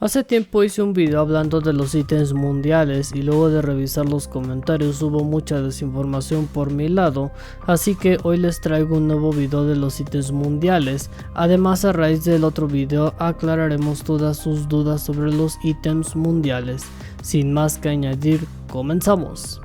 Hace tiempo hice un video hablando de los ítems mundiales y luego de revisar los comentarios hubo mucha desinformación por mi lado, así que hoy les traigo un nuevo video de los ítems mundiales. Además, a raíz del otro video aclararemos todas sus dudas sobre los ítems mundiales. Sin más que añadir, comenzamos.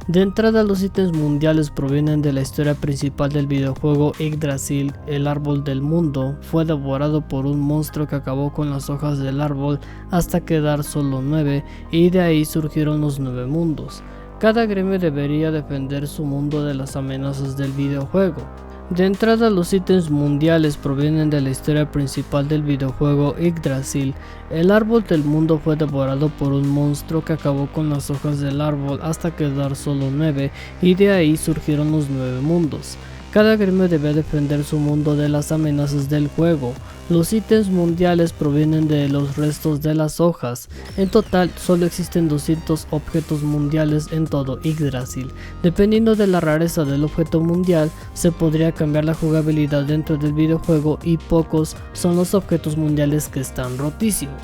De entrada, los ítems mundiales provienen de la historia principal del videojuego Yggdrasil. El árbol del mundo fue devorado por un monstruo que acabó con las hojas del árbol hasta quedar solo 9, y de ahí surgieron los 9 mundos. Cada gremio debería defender su mundo de las amenazas del videojuego. De entrada, los ítems mundiales provienen de la historia principal del videojuego Yggdrasil. El árbol del mundo fue devorado por un monstruo que acabó con las hojas del árbol hasta quedar solo 9, y de ahí surgieron los 9 mundos. Cada gremio debe defender su mundo de las amenazas del juego. Los ítems mundiales provienen de los restos de las hojas. En total, solo existen 200 objetos mundiales en todo Yggdrasil. Dependiendo de la rareza del objeto mundial, se podría cambiar la jugabilidad dentro del videojuego, y pocos son los objetos mundiales que están rotísimos.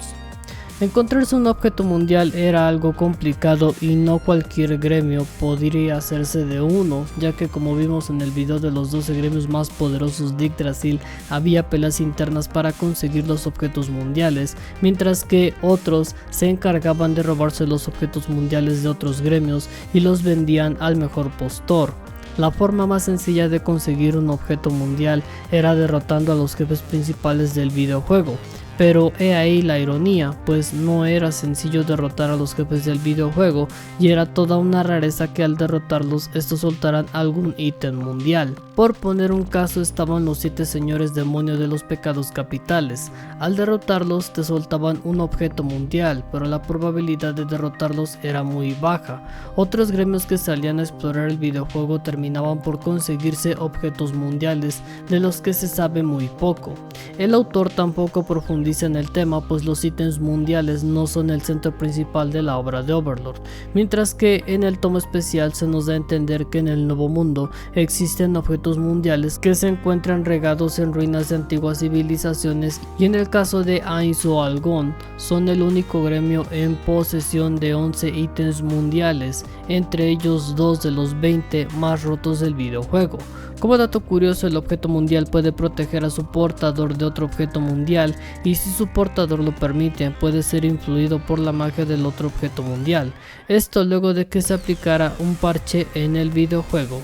Encontrarse un objeto mundial era algo complicado y no cualquier gremio podría hacerse de uno, ya que como vimos en el video de los 12 gremios más poderosos de Yggdrasil, había peleas internas para conseguir los objetos mundiales, mientras que otros se encargaban de robarse los objetos mundiales de otros gremios y los vendían al mejor postor. La forma más sencilla de conseguir un objeto mundial era derrotando a los jefes principales del videojuego. Pero he ahí la ironía, pues no era sencillo derrotar a los jefes del videojuego y era toda una rareza que al derrotarlos estos soltaran algún ítem mundial. Por poner un caso, estaban los 7 señores demonio de los pecados capitales. Al derrotarlos te soltaban un objeto mundial, pero la probabilidad de derrotarlos era muy baja. Otros gremios que salían a explorar el videojuego terminaban por conseguirse objetos mundiales de los que se sabe muy poco. El autor tampoco profundiza en el tema, pues los ítems mundiales no son el centro principal de la obra de Overlord, mientras que en el tomo especial se nos da a entender que en el Nuevo Mundo existen objetos mundiales que se encuentran regados en ruinas de antiguas civilizaciones, y en el caso de Ainz o Algón son el único gremio en posesión de 11 ítems mundiales, entre ellos 2 de los 20 más rotos del videojuego. Como dato curioso, el objeto mundial puede proteger a su portador de otro objeto mundial, y si su portador lo permite, puede ser influido por la magia del otro objeto mundial. Esto luego de que se aplicara un parche en el videojuego.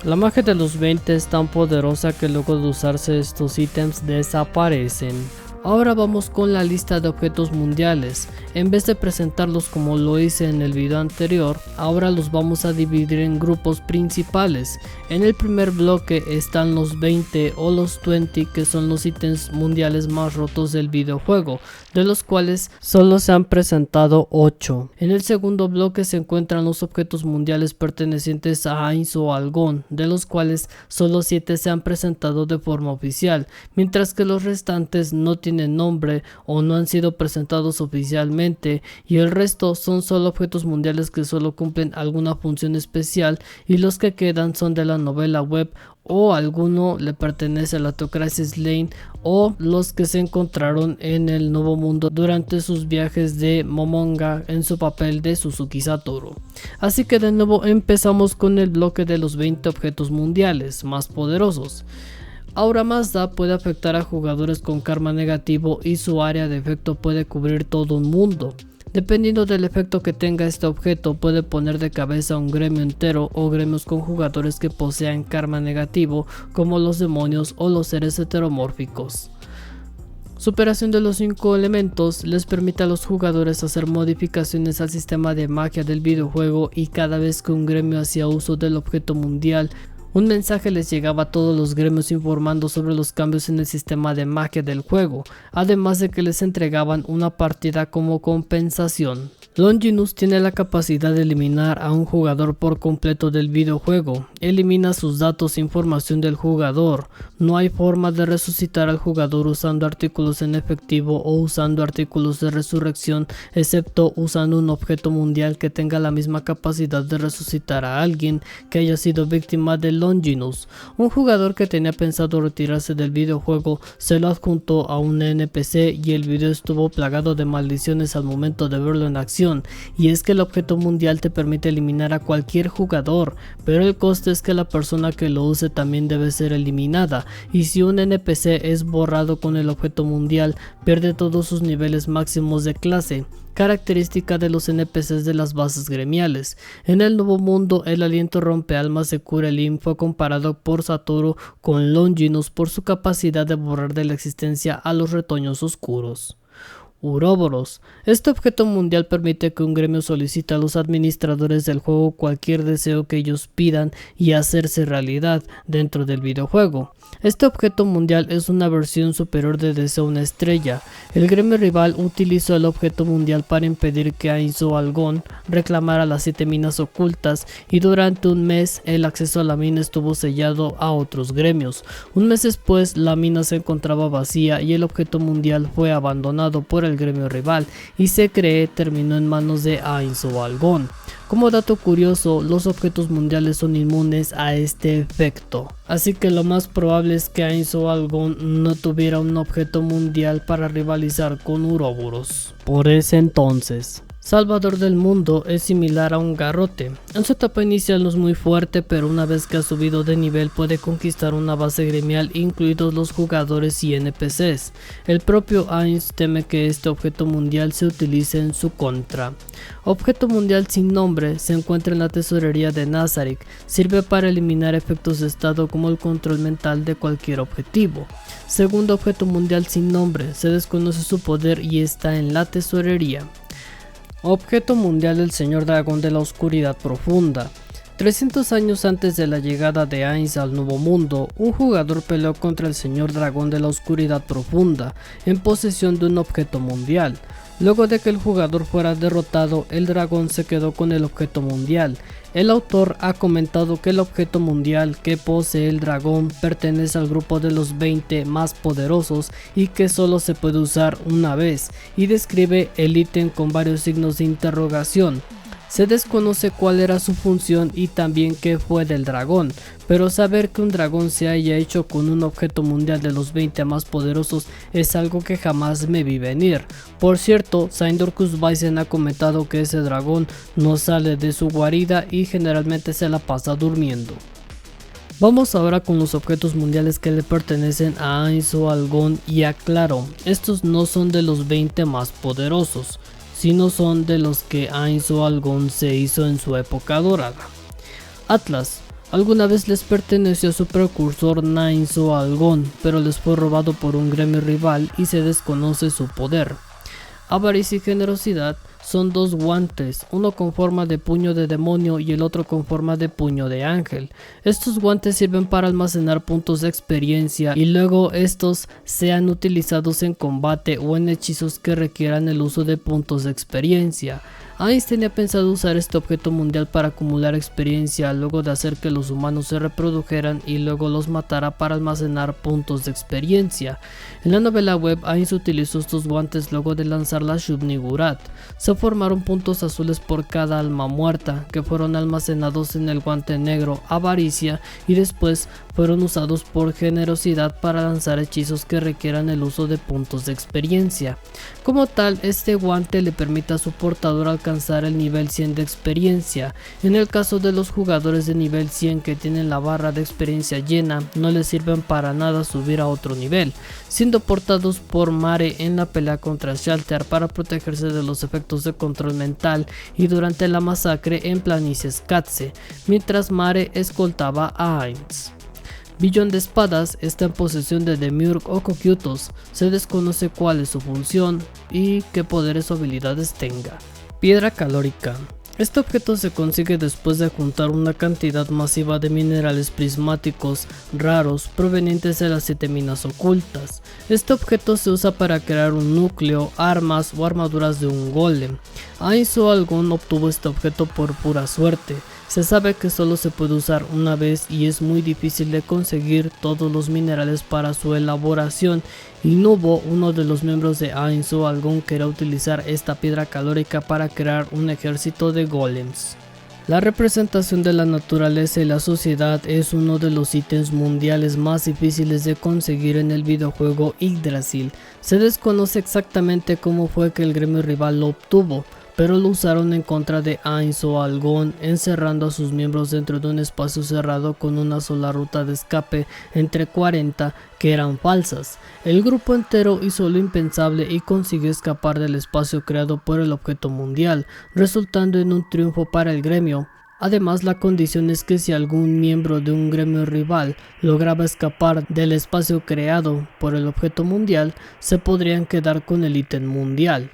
La magia de los 20 es tan poderosa que luego de usarse estos ítems desaparecen. Ahora vamos con la lista de objetos mundiales. En vez de presentarlos como lo hice en el video anterior, ahora los vamos a dividir en grupos principales. En el primer bloque están los 20 o los 20, que son los ítems mundiales más rotos del videojuego, de los cuales solo se han presentado 8. En el segundo bloque se encuentran los objetos mundiales pertenecientes a Ainz o Algón, de los cuales solo 7 se han presentado de forma oficial, mientras que los restantes no tienen nombre o no han sido presentados oficialmente, y el resto son solo objetos mundiales que solo cumplen alguna función especial, y los que quedan son de la novela web, o alguno le pertenece a la Theocracies Lane, o los que se encontraron en el Nuevo Mundo durante sus viajes de Momonga en su papel de Suzuki Satoru. Así que de nuevo empezamos con el bloque de los 20 objetos mundiales más poderosos. Aura Mazda puede afectar a jugadores con karma negativo, y su área de efecto puede cubrir todo un mundo. Dependiendo del efecto que tenga este objeto, puede poner de cabeza a un gremio entero o gremios con jugadores que posean karma negativo, como los demonios o los seres heteromórficos. Superación de los 5 elementos les permite a los jugadores hacer modificaciones al sistema de magia del videojuego, y cada vez que un gremio hacía uso del objeto mundial, un mensaje les llegaba a todos los gremios informando sobre los cambios en el sistema de magia del juego, además de que les entregaban una partida como compensación. Longinus tiene la capacidad de eliminar a un jugador por completo del videojuego. Elimina sus datos e información del jugador. No hay forma de resucitar al jugador usando artículos en efectivo o usando artículos de resurrección, excepto usando un objeto mundial que tenga la misma capacidad de resucitar a alguien que haya sido víctima del Longinus. Un jugador que tenía pensado retirarse del videojuego se lo adjuntó a un NPC y el video estuvo plagado de maldiciones al momento de verlo en acción, y es que el objeto mundial te permite eliminar a cualquier jugador, pero el coste es que la persona que lo use también debe ser eliminada, y si un NPC es borrado con el objeto mundial, pierde todos sus niveles máximos de clase, característica de los NPCs de las bases gremiales. En el nuevo mundo, el aliento rompealmas de Kurelin fue comparado por Satoru con Longinus por su capacidad de borrar de la existencia a los retoños oscuros. Uroboros. Este objeto mundial permite que un gremio solicite a los administradores del juego cualquier deseo que ellos pidan y hacerse realidad dentro del videojuego. Este objeto mundial es una versión superior de Deseo una estrella. El gremio rival utilizó el objeto mundial para impedir que Ainzo Algón reclamara las 7 minas ocultas, y durante un mes el acceso a la mina estuvo sellado a otros gremios. Un mes después la mina se encontraba vacía y el objeto mundial fue abandonado por el gremio rival y se cree terminó en manos de Ainzo Algón. Como dato curioso, los objetos mundiales son inmunes a este efecto, así que lo más probable es que Ainzo Algón no tuviera un objeto mundial para rivalizar con Uroboros. Por ese entonces, Salvador del Mundo es similar a un garrote. En su etapa inicial no es muy fuerte, pero una vez que ha subido de nivel puede conquistar una base gremial, incluidos los jugadores y NPCs. El propio Ainz teme que este objeto mundial se utilice en su contra. Objeto mundial sin nombre se encuentra en la tesorería de Nazarick. Sirve para eliminar efectos de estado como el control mental de cualquier objetivo. Segundo objeto mundial sin nombre, se desconoce su poder y está en la tesorería. Objeto mundial del Señor Dragón de la Oscuridad Profunda. 300 años antes de la llegada de Ainz al Nuevo Mundo, un jugador peleó contra el Señor Dragón de la Oscuridad Profunda, en posesión de un objeto mundial. Luego de que el jugador fuera derrotado, el dragón se quedó con el objeto mundial. El autor ha comentado que el objeto mundial que posee el dragón pertenece al grupo de los 20 más poderosos y que solo se puede usar una vez, y describe el ítem con varios signos de interrogación. Se desconoce cuál era su función y también qué fue del dragón, pero saber que un dragón se haya hecho con un objeto mundial de los 20 más poderosos es algo que jamás me vi venir. Por cierto, Saindorcus Bison ha comentado que ese dragón no sale de su guarida y generalmente se la pasa durmiendo. Vamos ahora con los objetos mundiales que le pertenecen a Ainzo Algón, y aclaro, estos no son de los 20 más poderosos, sino son de los que Ainzo Algón se hizo en su época dorada. Atlas. Alguna vez les perteneció a su precursor Ainzo Algón, pero les fue robado por un gremio rival y se desconoce su poder. Avaricia y generosidad son dos guantes, uno con forma de puño de demonio y el otro con forma de puño de ángel. Estos guantes sirven para almacenar puntos de experiencia y luego estos sean utilizados en combate o en hechizos que requieran el uso de puntos de experiencia. Ainz tenía pensado usar este objeto mundial para acumular experiencia luego de hacer que los humanos se reprodujeran y luego los matara para almacenar puntos de experiencia. En la novela web, Ainz utilizó estos guantes luego de lanzar la Shub-Niggurath. Se formaron puntos azules por cada alma muerta, que fueron almacenados en el guante negro Avaricia y después fueron usados por generosidad para lanzar hechizos que requieran el uso de puntos de experiencia. Como tal, este guante le permite a su portador alcanzar el nivel 100 de experiencia. En el caso de los jugadores de nivel 100 que tienen la barra de experiencia llena, no les sirven para nada subir a otro nivel, siendo portados por Mare en la pelea contra Shalter para protegerse de los efectos de control mental y durante la masacre en Planicies Katze, mientras Mare escoltaba a Ainz. Billón de Espadas está en posesión de Demiurg o Cocytus. Se desconoce cuál es su función y qué poderes o habilidades tenga. Piedra calórica. Este objeto se consigue después de juntar una cantidad masiva de minerales prismáticos raros provenientes de las 7 minas ocultas. Este objeto se usa para crear un núcleo, armas o armaduras de un golem. Ainzo Algón obtuvo este objeto por pura suerte. Se sabe que solo se puede usar una vez y es muy difícil de conseguir todos los minerales para su elaboración, y Nubo, uno de los miembros de Ainzo Algón, quería utilizar esta piedra calórica para crear un ejército de golems. La representación de la naturaleza y la sociedad es uno de los ítems mundiales más difíciles de conseguir en el videojuego Yggdrasil. Se desconoce exactamente cómo fue que el gremio rival lo obtuvo, pero lo usaron en contra de Ainz o Algón, encerrando a sus miembros dentro de un espacio cerrado con una sola ruta de escape entre 40 que eran falsas. El grupo entero hizo lo impensable y consiguió escapar del espacio creado por el objeto mundial, resultando en un triunfo para el gremio. Además, la condición es que si algún miembro de un gremio rival lograba escapar del espacio creado por el objeto mundial, se podrían quedar con el ítem mundial.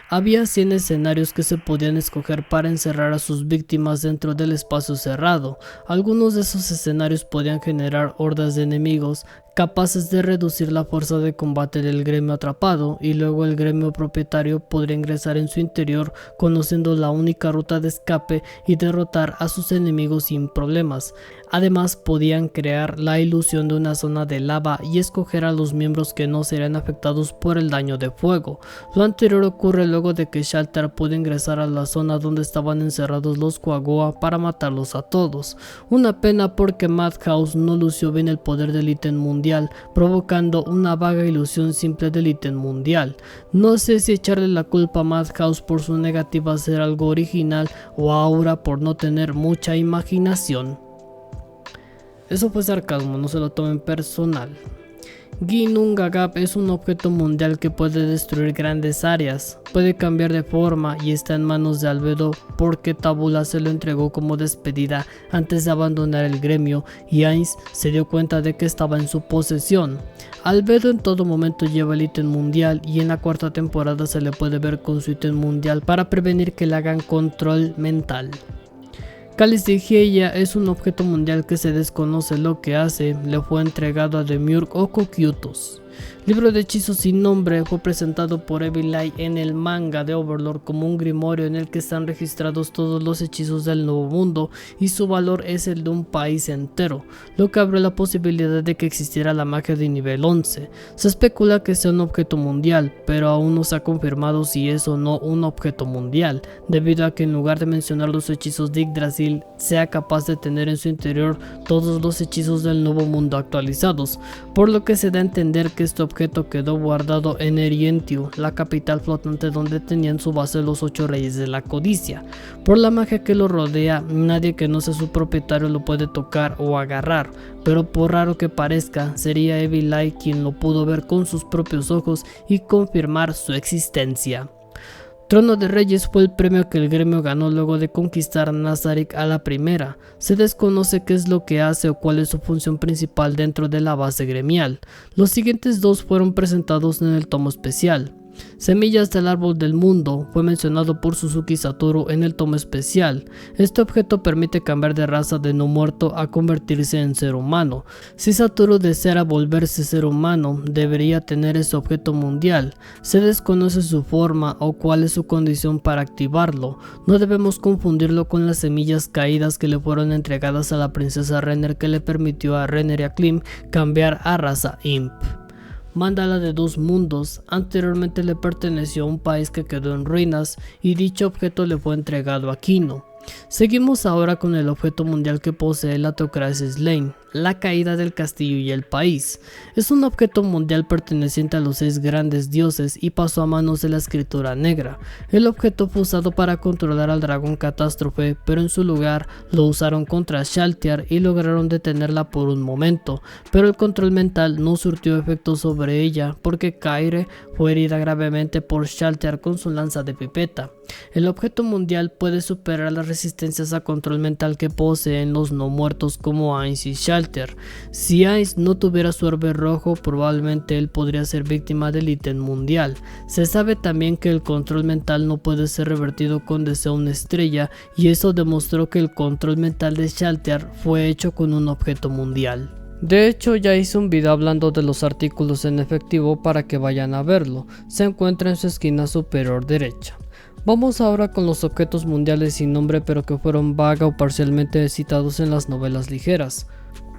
Había 100 escenarios que se podían escoger para encerrar a sus víctimas dentro del espacio cerrado. Algunos de esos escenarios podían generar hordas de enemigos capaces de reducir la fuerza de combate del gremio atrapado, y luego el gremio propietario podría ingresar en su interior conociendo la única ruta de escape y derrotar a sus enemigos sin problemas. Además, podían crear la ilusión de una zona de lava y escoger a los miembros que no serían afectados por el daño de fuego. Lo anterior ocurre luego de que Shalter pudo ingresar a la zona donde estaban encerrados los Quaggoa para matarlos a todos. Una pena porque Madhouse no lució bien el poder del ítem mundial, provocando una vaga ilusión simple del ítem mundial. No sé si echarle la culpa a Madhouse por su negativa a hacer algo original o a Aura por no tener mucha imaginación. Eso fue sarcasmo, no se lo tomen personal. Ginnungagap es un objeto mundial que puede destruir grandes áreas, puede cambiar de forma y está en manos de Albedo porque Tabula se lo entregó como despedida antes de abandonar el gremio y Ainz se dio cuenta de que estaba en su posesión. Albedo en todo momento lleva el ítem mundial y en la cuarta temporada se le puede ver con su ítem mundial para prevenir que le hagan control mental. Cáliz de Hylia es un objeto mundial que se desconoce lo que hace, le fue entregado a Demiurg o Cocytus. Libro de hechizos sin nombre fue presentado por Evil Eye en el manga de Overlord como un grimorio en el que están registrados todos los hechizos del Nuevo Mundo y su valor es el de un país entero, lo que abre la posibilidad de que existiera la magia de nivel 11. Se especula que sea un objeto mundial, pero aún no se ha confirmado si es o no un objeto mundial, debido a que en lugar de mencionar los hechizos de Yggdrasil, sea capaz de tener en su interior todos los hechizos del Nuevo Mundo actualizados, por lo que se da a entender que este objeto quedó guardado en Erientiu, la capital flotante donde tenían su base los 8 reyes de la codicia. Por la magia que lo rodea, nadie que no sea su propietario lo puede tocar o agarrar, pero por raro que parezca, sería Evil Eye quien lo pudo ver con sus propios ojos y confirmar su existencia. Trono de Reyes fue el premio que el gremio ganó luego de conquistar Nazarick a la primera. Se desconoce qué es lo que hace o cuál es su función principal dentro de la base gremial. Los siguientes dos fueron presentados en el tomo especial. Semillas del árbol del mundo fue mencionado por Suzuki Satoru en el tomo especial. Este objeto permite cambiar de raza de no muerto a convertirse en ser humano. Si Satoru deseara volverse ser humano, debería tener ese objeto mundial. Se desconoce su forma o cuál es su condición para activarlo. No debemos confundirlo con las semillas caídas que le fueron entregadas a la princesa Renner, que le permitió a Renner y a Klim cambiar a raza Imp. Mandala de dos mundos, anteriormente le perteneció a un país que quedó en ruinas y dicho objeto le fue entregado a Kino. Seguimos ahora con el objeto mundial que posee la Teocracia Slain, la caída del castillo y el país. Es un objeto mundial perteneciente a los 6 grandes dioses y pasó a manos de la escritura negra. El objeto fue usado para controlar al dragón Catástrofe, pero en su lugar lo usaron contra Shaltiar y lograron detenerla por un momento, pero el control mental no surtió efecto sobre ella porque Kaire fue herida gravemente por Shaltiar con su lanza de pipeta. El objeto mundial puede superar las resistencias a control mental que poseen los no muertos como Ainz y Shalter. Si Ainz no tuviera su orbe rojo, probablemente él podría ser víctima del ítem mundial. Se sabe también que el control mental no puede ser revertido con deseo una estrella, y eso demostró que el control mental de Shalter fue hecho con un objeto mundial. De hecho, ya hice un video hablando de los artículos en efectivo para que vayan a verlo. Se encuentra en su esquina superior derecha. Vamos ahora con los objetos mundiales sin nombre pero que fueron vaga o parcialmente citados en las novelas ligeras.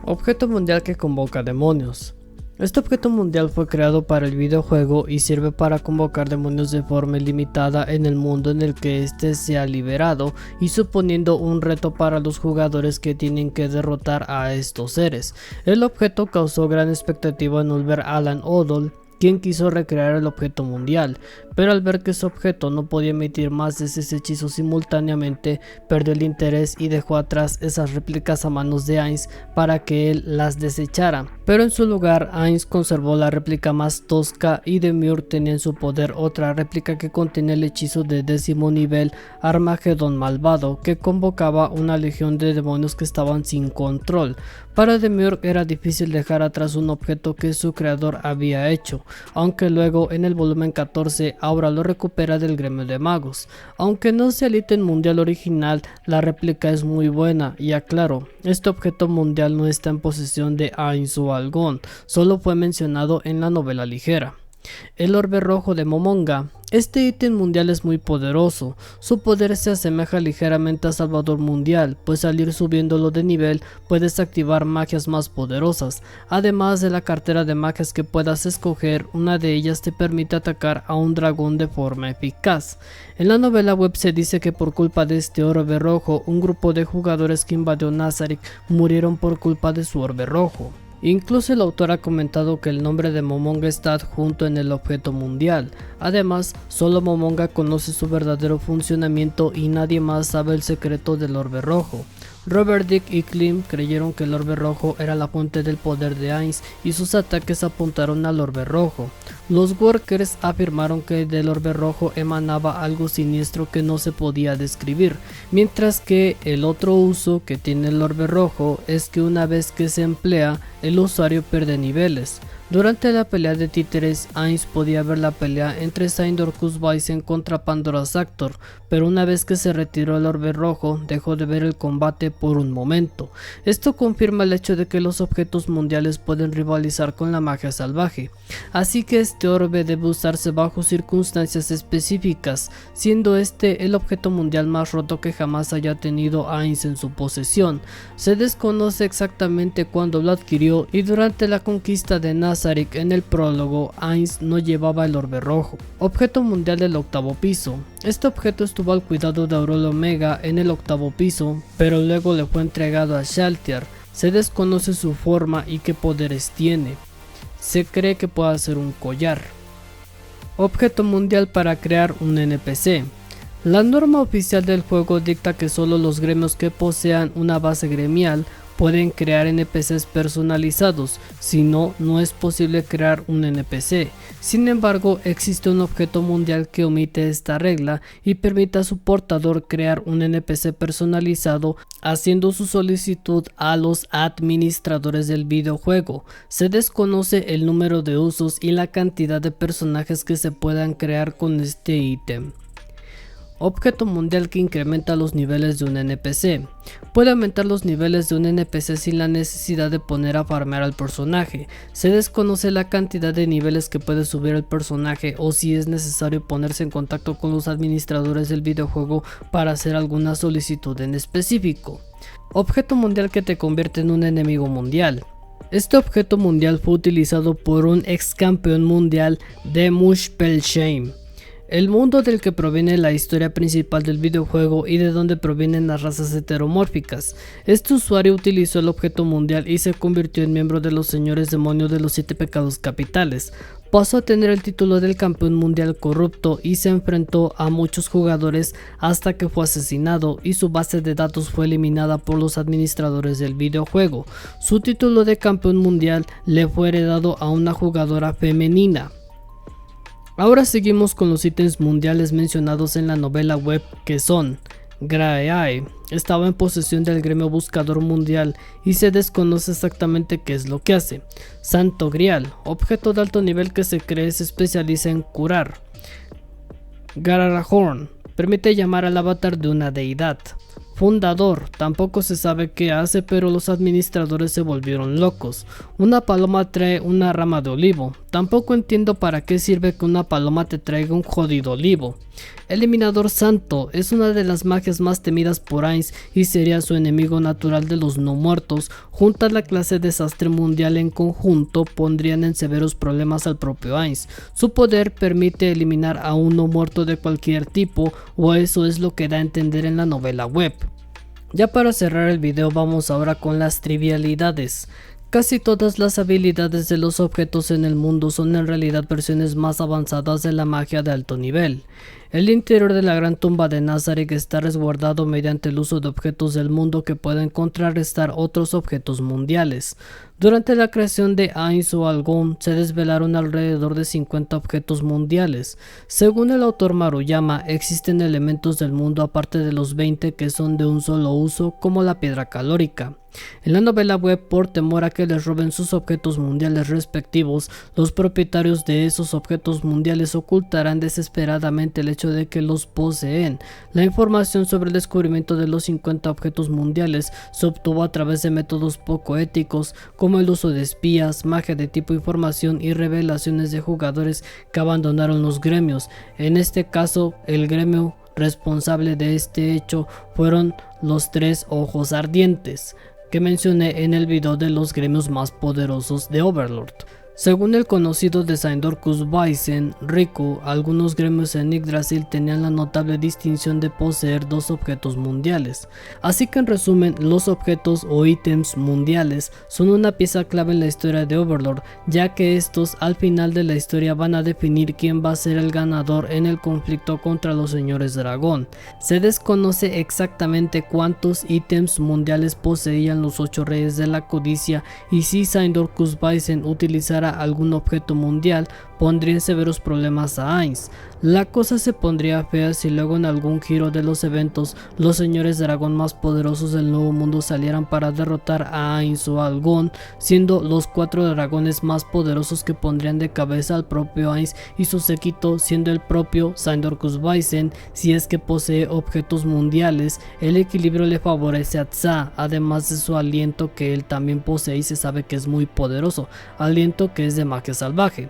Objeto mundial que convoca demonios. Este objeto mundial fue creado para el videojuego y sirve para convocar demonios de forma ilimitada en el mundo en el que éste sea liberado, y suponiendo un reto para los jugadores que tienen que derrotar a estos seres. El objeto causó gran expectativa en Oliver Alan Odell, quien quiso recrear el objeto mundial, pero al ver que su objeto no podía emitir más de 6 hechizos simultáneamente, perdió el interés y dejó atrás esas réplicas a manos de Ainz para que él las desechara. Pero en su lugar, Ainz conservó la réplica más tosca y Demure tenía en su poder otra réplica que contenía el hechizo de 10º nivel Armagedón Malvado, que convocaba una legión de demonios que estaban sin control. Para Demure era difícil dejar atrás un objeto que su creador había hecho, aunque luego en el volumen 14 Aura lo recupera del gremio de magos. Aunque no sea el ítem mundial original, la réplica es muy buena, y aclaro, este objeto mundial no está en posesión de Ainz o Algon, solo fue mencionado en la novela ligera. El orbe rojo de Momonga. Este ítem mundial es muy poderoso. Su poder se asemeja ligeramente a Salvador Mundial, pues al ir subiéndolo de nivel puedes activar magias más poderosas. Además de la cartera de magias que puedas escoger, una de ellas te permite atacar a un dragón de forma eficaz. En la novela web se dice que por culpa de este orbe rojo, un grupo de jugadores que invadió Nazarick murieron por culpa de su orbe rojo. Incluso el autor ha comentado que el nombre de Momonga está adjunto en el objeto mundial. Además, solo Momonga conoce su verdadero funcionamiento y nadie más sabe el secreto del orbe rojo. Robert Dick y Klim creyeron que el orbe rojo era la fuente del poder de Ainz y sus ataques apuntaron al orbe rojo. Los workers afirmaron que del orbe rojo emanaba algo siniestro que no se podía describir, mientras que el otro uso que tiene el orbe rojo es que una vez que se emplea, el usuario pierde niveles. Durante la pelea de títeres, Ainz podía ver la pelea entre Sindor Cusbaizen contra Pandora Zactor, pero una vez que se retiró el orbe rojo, dejó de ver el combate por un momento. Esto confirma el hecho de que los objetos mundiales pueden rivalizar con la magia salvaje, así que este orbe debe usarse bajo circunstancias específicas, siendo este el objeto mundial más roto que jamás haya tenido Ainz en su posesión. Se desconoce exactamente cuándo lo adquirió y durante la conquista de Nazarick en el prólogo, Ainz no llevaba el orbe rojo. Objeto mundial del octavo piso. Este objeto estuvo al cuidado de Aurora Omega en el octavo piso, pero luego le fue entregado a Shaltiar. Se desconoce su forma y qué poderes tiene. Se cree que pueda ser un collar. Objeto mundial para crear un NPC. La norma oficial del juego dicta que solo los gremios que posean una base gremial pueden crear NPCs personalizados, si no, no es posible crear un NPC. Sin embargo, existe un objeto mundial que omite esta regla y permite a su portador crear un NPC personalizado haciendo su solicitud a los administradores del videojuego. Se desconoce el número de usos y la cantidad de personajes que se puedan crear con este ítem. Objeto mundial que incrementa los niveles de un NPC. Puede aumentar los niveles de un NPC sin la necesidad de poner a farmear al personaje. Se desconoce la cantidad de niveles que puede subir el personaje o si es necesario ponerse en contacto con los administradores del videojuego para hacer alguna solicitud en específico. Objeto mundial que te convierte en un enemigo mundial. Este objeto mundial fue utilizado por un ex campeón mundial de Muspelheim, el mundo del que proviene la historia principal del videojuego y de donde provienen las razas heteromórficas. Este usuario utilizó el objeto mundial y se convirtió en miembro de los señores demonios de los 7 pecados capitales. Pasó a tener el título del campeón mundial corrupto y se enfrentó a muchos jugadores hasta que fue asesinado y su base de datos fue eliminada por los administradores del videojuego. Su título de campeón mundial le fue heredado a una jugadora femenina. Ahora seguimos con los ítems mundiales mencionados en la novela web, que son: Graeae estaba en posesión del gremio buscador mundial y se desconoce exactamente qué es lo que hace. Santo Grial, objeto de alto nivel que se cree se especializa en curar. Gararahorn, permite llamar al avatar de una deidad. Fundador, tampoco se sabe qué hace, pero los administradores se volvieron locos. Una paloma trae una rama de olivo. Tampoco entiendo para qué sirve que una paloma te traiga un jodido olivo. Eliminador Santo es una de las magias más temidas por Ainz y sería su enemigo natural de los no muertos. Juntas la clase desastre mundial en conjunto pondrían en severos problemas al propio Ainz. Su poder permite eliminar a un no muerto de cualquier tipo, o eso es lo que da a entender en la novela web. Ya para cerrar el video vamos ahora con las trivialidades. Casi todas las habilidades de los objetos en el mundo son en realidad versiones más avanzadas de la magia de alto nivel. El interior de la gran tumba de Nazarick está resguardado mediante el uso de objetos del mundo que pueden contrarrestar otros objetos mundiales. Durante la creación de Ainz o Algún se desvelaron alrededor de 50 objetos mundiales. Según el autor Maruyama, existen elementos del mundo aparte de los 20 que son de un solo uso, como la piedra calórica. En la novela web, por temor a que les roben sus objetos mundiales respectivos, los propietarios de esos objetos mundiales ocultarán desesperadamente el hecho de que los poseen. La información sobre el descubrimiento de los 50 objetos mundiales se obtuvo a través de métodos poco éticos, como el uso de espías, magia de tipo información y revelaciones de jugadores que abandonaron los gremios. En este caso, el gremio responsable de este hecho fueron los Tres Ojos Ardientes, que mencioné en el video de los gremios más poderosos de Overlord. Según el conocido diseñador Cusbaisen, Riku, algunos gremios en Yggdrasil tenían la notable distinción de poseer dos objetos mundiales. Así que en resumen, los objetos o ítems mundiales son una pieza clave en la historia de Overlord, ya que estos al final de la historia van a definir quién va a ser el ganador en el conflicto contra los señores dragón. Se desconoce exactamente cuántos ítems mundiales poseían los 8 reyes de la codicia, y si Sándor Cusbaisen utilizara algún objeto mundial pondría en severos problemas a Ainz. La cosa se pondría fea si luego en algún giro de los eventos los señores dragón más poderosos del nuevo mundo salieran para derrotar a Ainz o Algún, siendo los 4 dragones más poderosos que pondrían de cabeza al propio Ainz y su séquito siendo el propio Sándor Cusbaisen. Si es que posee objetos mundiales, el equilibrio le favorece a Tza, además de su aliento que él también posee y se sabe que es muy poderoso, aliento que es de magia salvaje.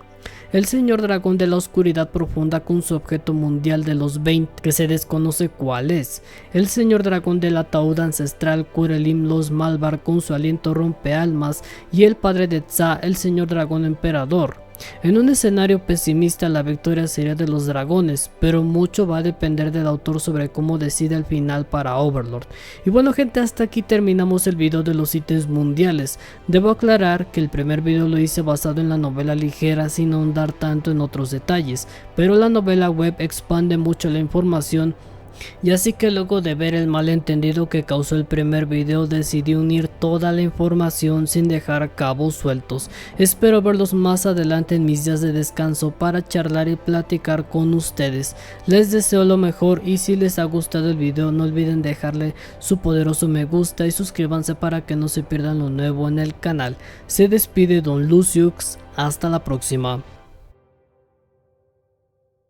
El señor dragón de la oscuridad profunda con su objeto mundial de los 20 que se desconoce cuál es. El señor dragón del ataúd ancestral Kurelim los Malvar con su aliento rompe almas, y el padre de Tza, el señor dragón emperador. En un escenario pesimista la victoria sería de los dragones, pero mucho va a depender del autor sobre cómo decide el final para Overlord. Y bueno gente, hasta aquí terminamos el video de los ítems mundiales. Debo aclarar que el primer video lo hice basado en la novela ligera sin ahondar tanto en otros detalles, pero la novela web expande mucho la información. Y así que luego de ver el malentendido que causó el primer video decidí unir toda la información sin dejar cabos sueltos. Espero verlos más adelante en mis días de descanso para charlar y platicar con ustedes. Les deseo lo mejor y si les ha gustado el video no olviden dejarle su poderoso me gusta y suscríbanse para que no se pierdan lo nuevo en el canal. Se despide Don Luciux, hasta la próxima.